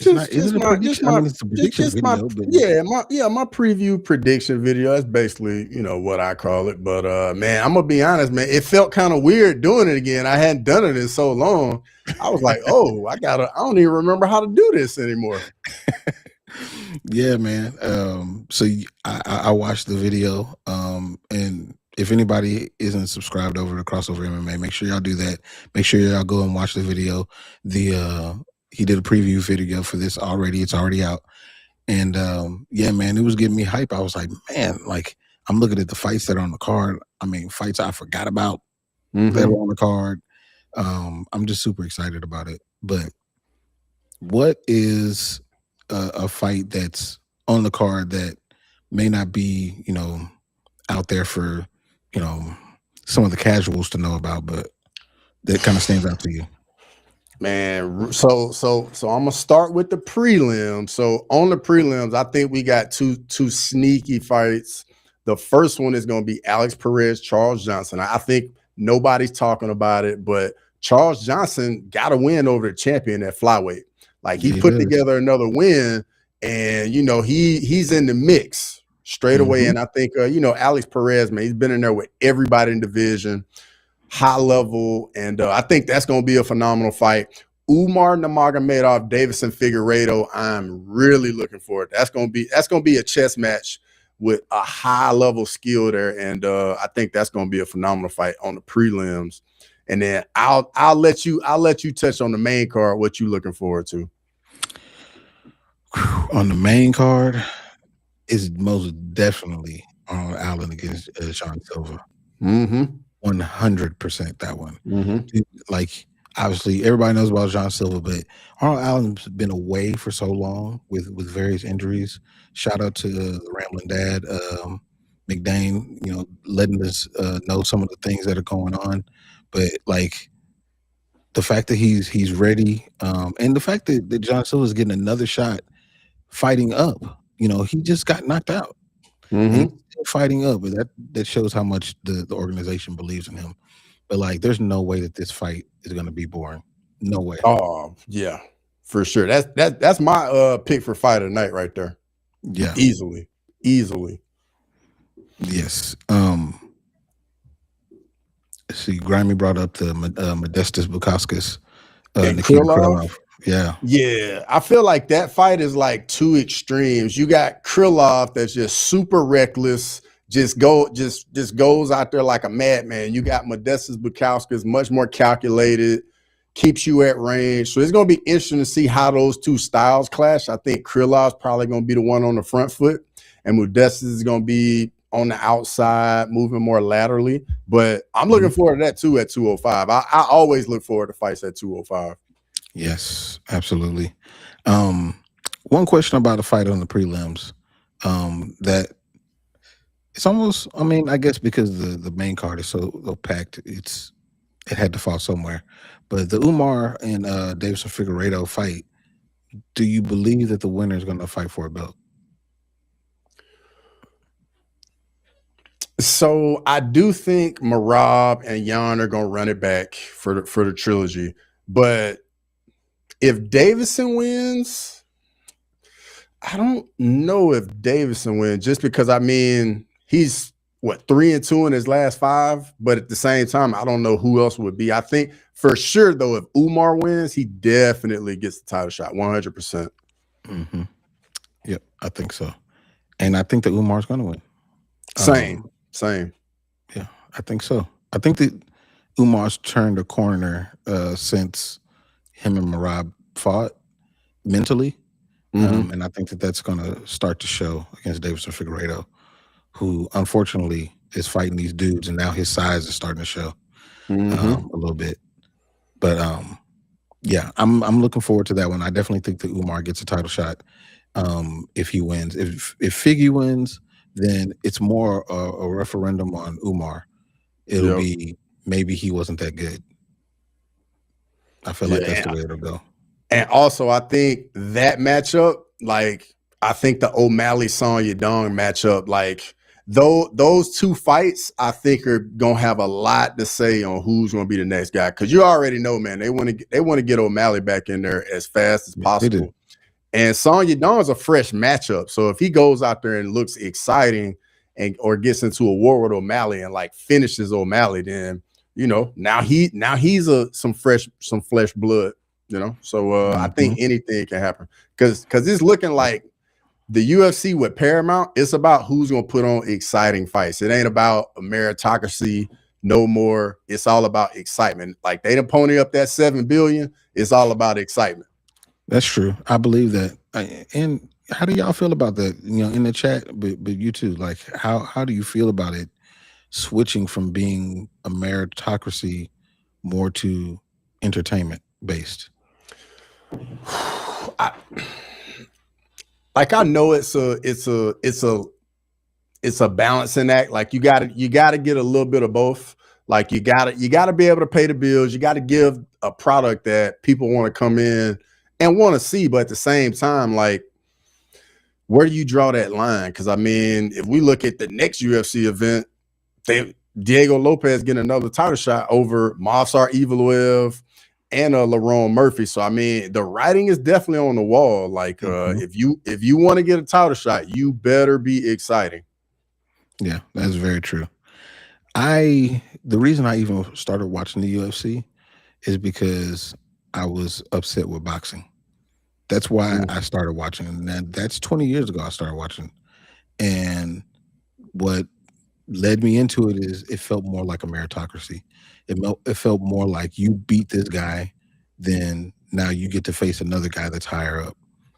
is it a prediction? I mean it's a prediction just my video, but my preview prediction video. That's basically, what I call it. But man, I'm gonna be honest, man. It felt kind of weird doing it again. I hadn't done it in so long. I was like, oh, I don't even remember how to do this anymore. yeah, man. So I watched the video. And if anybody isn't subscribed over to Crossover MMA, make sure y'all do that. Make sure y'all go and watch the video. He did a preview video for this already. It's already out. And yeah, man, it was getting me hype. I was like, man, like I'm looking at the fights that are on the card. I mean, fights I forgot about that are on the card. I'm just super excited about it. But what is a fight that's on the card that may not be, out there for, some of the casuals to know about, but that kind of stands out to you? Man, so I'm gonna start with the prelims. So on the prelims, I think we got two sneaky fights. The first one is gonna be Alex Perez, Charles Johnson. I think nobody's talking about it, but Charles Johnson got a win over the champion at flyweight. Like, he put together another win, and he's in the mix straight away. And I think Alex Perez, man, he's been in there with everybody in the division, high level, and I think that's going to be a phenomenal fight. Umar Nurmagomedov, Davison Figueiredo, I'm really looking forward. That's going to be a chess match with a high level skill there, and I think that's going to be a phenomenal fight on the prelims. And then I'll let you touch on the main card. What you looking forward to? On the main card is most definitely Arnold Allen against Sean Silva. 100% that one. Dude, like, obviously everybody knows about John Silva, but Arnold Allen's been away for so long with various injuries. Shout out to the Rambling Dad, McDane, letting us know some of the things that are going on. But like, the fact that he's ready, and the fact that John Silva is getting another shot fighting up. He just got knocked out. And he's still fighting up, but that shows how much the organization believes in him. But like, there's no way that this fight is going to be boring. No way. Oh yeah, for sure. That's my pick for fight of the night right there. Yeah, easily. Yes. See, Grimy brought up the Modestas Bukauskas, Nikita Krylov. Yeah. I feel like that fight is like two extremes. You got Krylov that's just super reckless, just goes out there like a madman. You got Modestas Bukauskas, much more calculated, keeps you at range. So it's going to be interesting to see how those two styles clash. I think Krylov's probably going to be the one on the front foot, and Modestas is going to be on the outside, moving more laterally. But I'm looking forward to that too at 205. I always look forward to fights at 205. Yes, absolutely. One question about a fight on the prelims, that it's almost, I mean, I guess because the main card is so packed, it had to fall somewhere. But the Umar and Davison Figueiredo fight, do you believe that the winner is going to fight for a belt? So I do think Merab and Jan are going to run it back for the trilogy. But if Davison wins, I don't know if Davison wins, just because, I mean, he's 3-2 in his last 5, but at the same time, I don't know who else would be. I think for sure, though, if Umar wins, he definitely gets the title shot, 100%. Yep, I think so. And I think that Umar's going to win. Same. Yeah, I think so. I think that Umar's turned a corner since him and Merab fought mentally. And I think that that's going to start to show against Davison Figueiredo, who unfortunately is fighting these dudes, and now his size is starting to show Mm-hmm. a little bit. But yeah, I'm looking forward to that one. I definitely think that Umar gets a title shot if he wins. If Figgy wins, then it's more a referendum on Umar. It'll Yep. be maybe he wasn't that good. I feel like that's Yeah. the way it'll go. And also, I think that matchup, like, I think the O'Malley Son Yadong matchup, like, though those two fights, I think are gonna have a lot to say on who's gonna be the next guy. Because you already know, man, they want to get O'Malley back in there as fast as Yeah, they do. possible. And Son Yadong is a fresh matchup, so if he goes out there and looks exciting and or gets into a war with O'Malley and like finishes O'Malley, then now he's some flesh blood, So I think Mhm. anything can happen because it's looking like the UFC with Paramount. It's about who's gonna put on exciting fights. It ain't about a meritocracy no more. It's all about excitement. Like they done pony up that 7 billion. It's all about excitement. That's true. I believe that. And how do y'all feel about that? In the chat, but you too. Like, how do you feel about it switching from being a meritocracy more to entertainment based? I, I know it's a balancing act. Like you gotta get a little bit of both. Like you gotta be able to pay the bills. You got to give a product that people want to come in and want to see, but at the same time, like where do you draw that line? Because I mean, if we look at the next UFC event, Diego Lopez getting another title shot over Movsar Evloev and Lerone Murphy. So I mean, the writing is definitely on the wall. Like Mhm. if you want to get a title shot, you better be exciting. Yeah, that's very true. The reason I even started watching the UFC is because I was upset with boxing. That's why Mm, I started watching, and that's 20 years ago I started watching. And what led me into it is it felt more like a meritocracy. It felt more like you beat this guy, then now you get to face another guy that's higher up,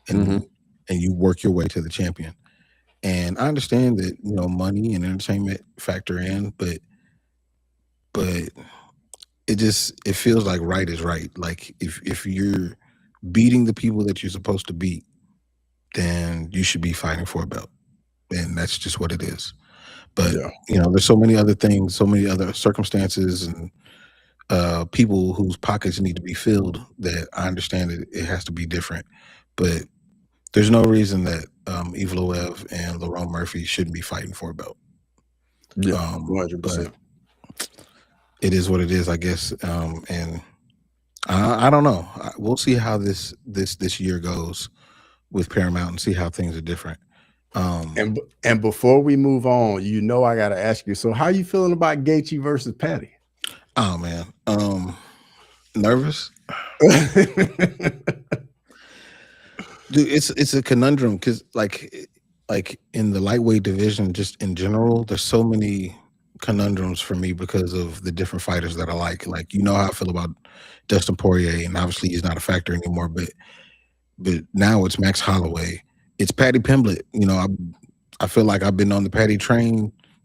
and mhm. and you work your way to the champion. And I understand that money and entertainment factor in, but it feels like right is right. Like if you're beating the people that you're supposed to beat, then you should be fighting for a belt, and that's just what it is. But Yeah. there's so many other things, so many other circumstances, and people whose pockets need to be filled that I understand that it has to be different. But there's no reason that Evloev and Lerone Murphy shouldn't be fighting for a belt. Yeah. But 100%. it is what it is, I guess. And I don't know. We'll see how this year goes with Paramount and see how things are different. And before we move on, I gotta ask you. So how you feeling about Gaethje versus Patty? Oh man, nervous, dude. It's a conundrum because like in the lightweight division, just in general, there's so many conundrums for me because of the different fighters that I like. Like how I feel about Dustin Poirier, and obviously he's not a factor anymore. But now it's Max Holloway, it's Paddy Pimblett. I feel like I've been on the Paddy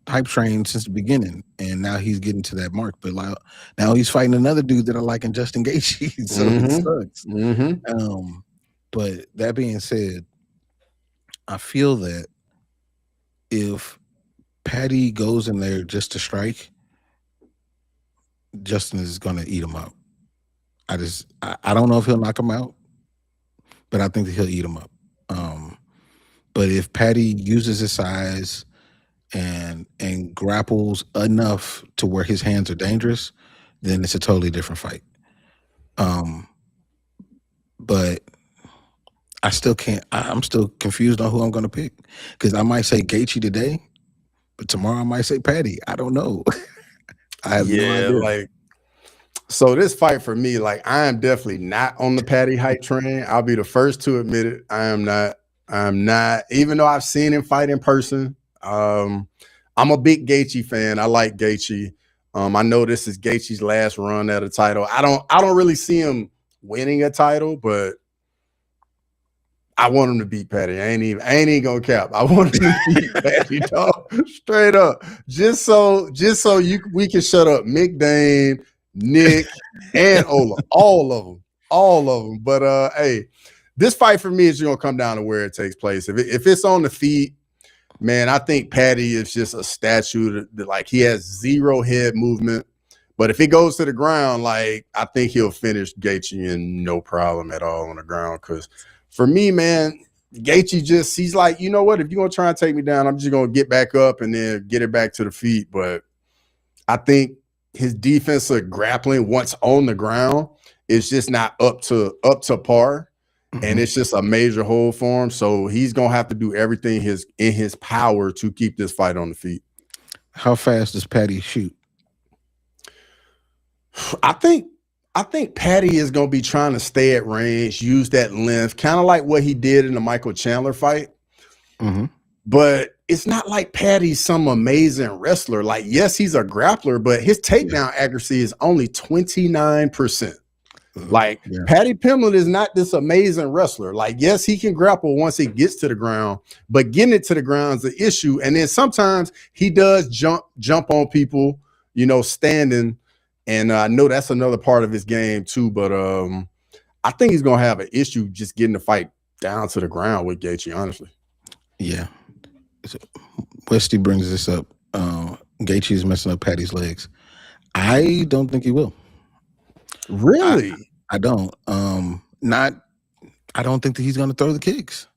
hype train since the beginning, and now he's getting to that mark. But like now he's fighting another dude that I like in Justin Gaethje, so it Mm-hmm. sucks. Mm-hmm. But that being said, I feel that if Paddy goes in there just to strike, Justin is going to eat him up. I don't know if he'll knock him out, but I think that he'll eat him up. But if Paddy uses his size and grapples enough to where his hands are dangerous, then it's a totally different fight. Um, but I still can't. I'm still confused on who I'm going to pick because I might say Gaethje today, but tomorrow I might say Paddy. I don't know. I have no Yeah, idea. like so this fight for me, like I am definitely not on the Patty hype train. I'll be the first to admit it. I am not. I'm not, even though I've seen him fight in person. I'm a big Gaethje fan. I like Gaethje. I know this is Gaethje's last run at a title. I don't really see him winning a title, but I want him to beat Patty. I ain't even gonna cap. I want him to beat Patty, dog. Straight up. Just so we can shut up Mick Dane, Nick, and Ola. All of them. All of them. But hey, this fight for me is gonna come down to where it takes place. If it's on the feet, man, I think Patty is just a statue that like he has zero head movement. But if it goes to the ground, like I think he'll finish Gaethje in no problem at all on the ground. Because for me, man, Gaethje he's like, you know what? If you're gonna try and take me down, I'm just gonna get back up and then get it back to the feet. But I think his defensive grappling once on the ground is just not up to par. And it's just a major hole for him. So he's gonna have to do everything in his power to keep this fight on the feet. How fast does Patty shoot? I think Patty is going to be trying to stay at range, use that length, kind of like what he did in the Michael Chandler fight. But it's not like Patty's some amazing wrestler. Like, yes, he's a grappler, but his takedown accuracy is only 29%. Like, Patty Pimblett is not this amazing wrestler. Like, yes, he can grapple once he gets to the ground, but getting it to the ground is the issue. And then sometimes he does jump on people, you know, standing. And I know that's another part of his game too, but I think he's gonna have an issue just getting the fight down to the ground with Gaethje, honestly. Yeah. So Westy brings this up. Gaethje is messing up Patty's legs. I don't think he will. Really? I don't. I don't think that he's gonna throw the kicks.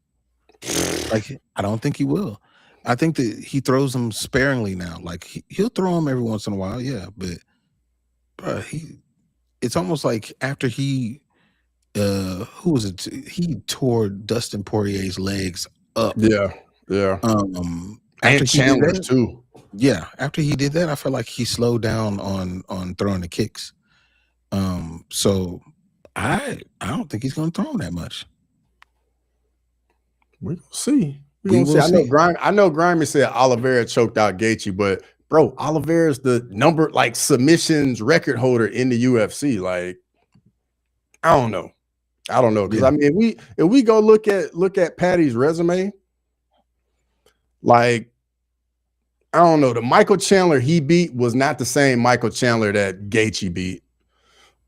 Like, I don't think he will. I think that he throws them sparingly now. Like he'll throw them every once in a while, yeah, but it's almost like after he who was it? He tore Dustin Poirier's legs up. Yeah. And Chandler's too. Yeah, after he did that, I felt like he slowed down on throwing the kicks. So I don't think he's going to throw him that much. We'll see. I know Grimy said Oliveira choked out Gaethje, but bro, Oliveira's the submissions record holder in the UFC. Like, I don't know. Because I mean, if we go look at Patty's resume, like, I don't know. The Michael Chandler he beat was not the same Michael Chandler that Gaethje beat.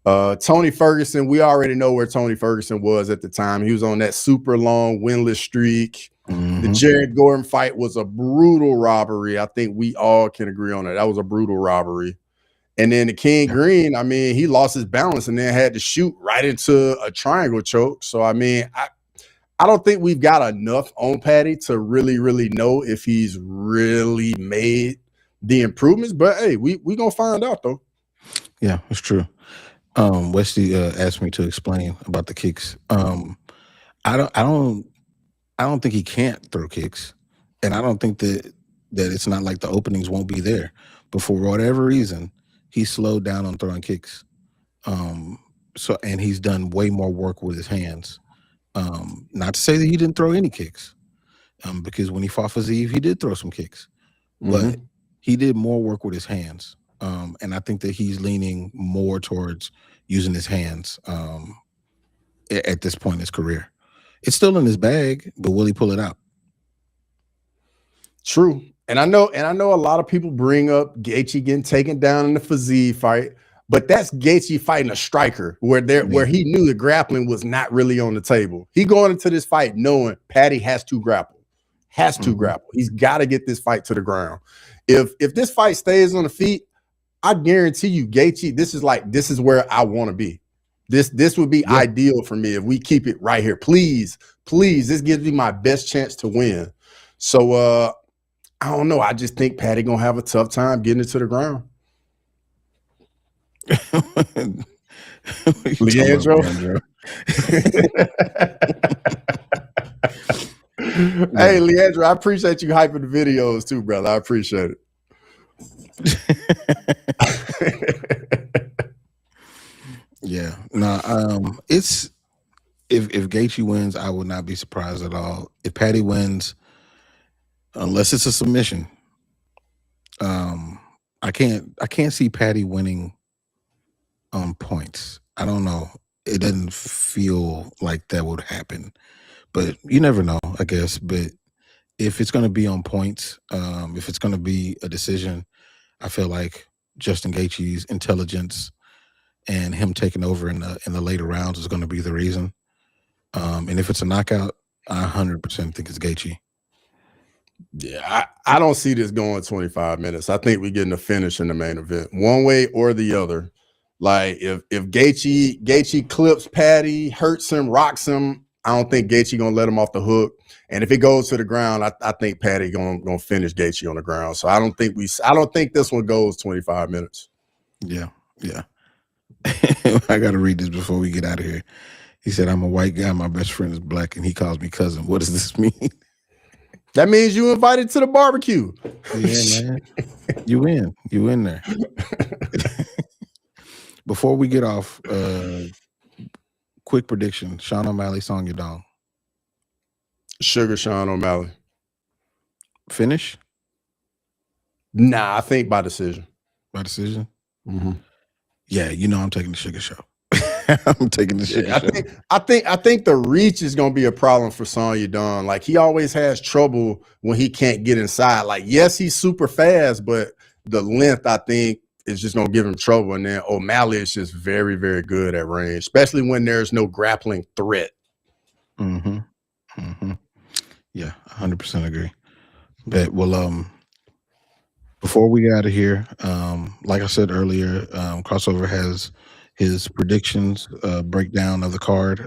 Tony Ferguson, we already know where Tony Ferguson was at the time. He was on that super long winless streak. The Jared Gordon fight was a brutal robbery. I think we all can agree on that. That was a brutal robbery. And then the King Green, I mean, he lost his balance and then had to shoot right into a triangle choke. So, I mean, I don't think we've got enough on Patty to really, really know if he's really made the improvements. But, hey, we going to find out, though. Yeah, it's true. Wesley asked me to explain about the kicks. I don't think he can't throw kicks, and I don't think that it's not like the openings won't be there. But for whatever reason, he slowed down on throwing kicks. And he's done way more work with his hands. Not to say that he didn't throw any kicks, because when he fought Fazeev, he did throw some kicks, but he did more work with his hands. And I think that he's leaning more towards using his hands at this point in his career. It's still in his bag, but will he pull it out? True. And I know a lot of people bring up Gaethje getting taken down in the Fazeev fight, but that's Gaethje fighting a striker where he knew the grappling was not really on the table. He going into this fight knowing Patty has to grapple. He's got to get this fight to the ground. If this fight stays on the feet, I guarantee you, Gaethje, this is where I want to be. This would be ideal for me if we keep it right here. Please, this gives me my best chance to win. So I don't know. I just think Patty gonna have a tough time getting it to the ground. Leandro. Hey, Leandro, I appreciate you hyping the videos too, brother. I appreciate it. Yeah, no, it's if Gaethje wins, I would not be surprised at all. If Patty wins, unless it's a submission, I can't see Patty winning on points. I don't know. It doesn't feel like that would happen. but you never know, I guess. But if it's going to be on points, if it's going to be a decision, I feel like Justin Gaethje's intelligence and him taking over in the later rounds is going to be the reason. And if it's a knockout, I 100% think it's Gaethje. Yeah, I don't see this going 25 minutes. I think we're getting a finish in the main event, one way or the other. Like if Gaethje clips Patty, hurts him, rocks him, I don't think Gaethje gonna let him off the hook. And if it goes to the ground, I think Patty gonna finish Gaethje on the ground. So I don't think this one goes 25 minutes. Yeah. I got to read this before we get out of here. He said, "I'm a white guy. My best friend is black, and he calls me cousin. What does this mean?" That means you invited to the barbecue. Yeah, man. You in there. Before we get off, quick prediction: Sean O'Malley, Song Yadong. Sugar Sean O'Malley. Finish? Nah, I think by decision. By decision? Mm-hmm. Yeah, I'm taking the Sugar Show. I'm taking the Sugar Show. I think the reach is going to be a problem for Song Yadong. Like, he always has trouble when he can't get inside. Like, yes, he's super fast, but the length, I think, is just going to give him trouble. And then O'Malley is just very, very good at range, especially when there's no grappling threat. Mm-hmm. Mm-hmm. Yeah, 100% agree. But, well, before we get out of here, like I said earlier, Crossover has his predictions breakdown of the card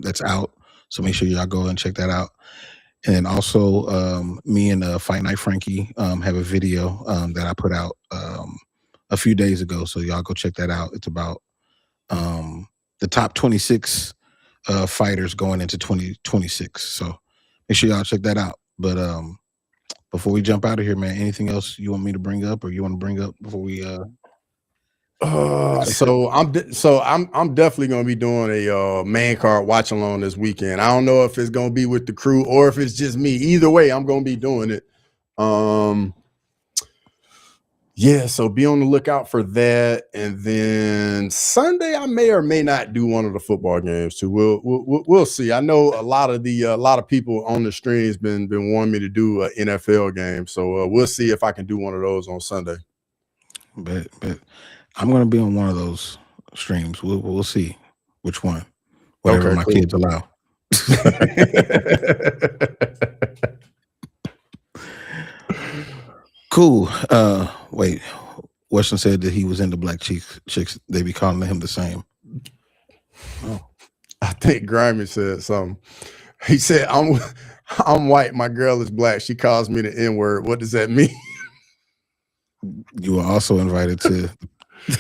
that's out. So make sure y'all go and check that out. And then also, me and Fight Night Frankie have a video that I put out a few days ago. So y'all go check that out. It's about the top 26 fighters going into 2026. So make sure y'all check that out. But before we jump out of here, man, anything else you want me to bring up or you want to bring up before we so I'm definitely gonna be doing a main card watch along this weekend. I don't know if it's gonna be with the crew or if it's just me. Either way, I'm gonna be doing it. Yeah, so be on the lookout for that. And then Sunday, I may or may not do one of the football games too. We'll see. I know a lot of people on the stream's been wanting me to do an NFL game, so we'll see if I can do one of those on Sunday. But I'm gonna be on one of those streams. We'll see which one, whatever my kids allow. Cool. Wait, Weston said that he was into black chicks. They be calling him the same. Oh. I think Grimy said something. He said, I'm white, my girl is black. She calls me the N-word. What does that mean? You were also invited to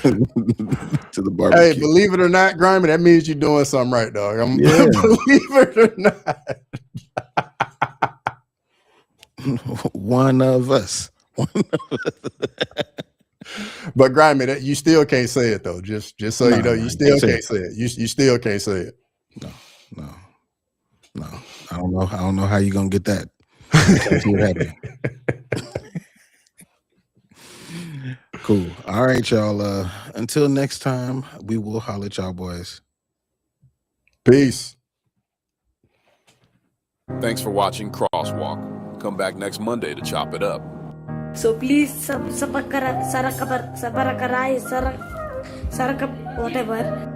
the barbecue. Hey, believe it or not, Grimy, that means you're doing something right, dog. Believe it or not. One of us. But Grimy, you still can't say it though. Just so you know, you still can't say it. You still can't say it. No. I don't know how you're gonna get that. Cool. All right, y'all. Until next time, we will holler at y'all boys. Peace. Thanks for watching Crosswalk. Come back next Monday to chop it up. So please, whatever.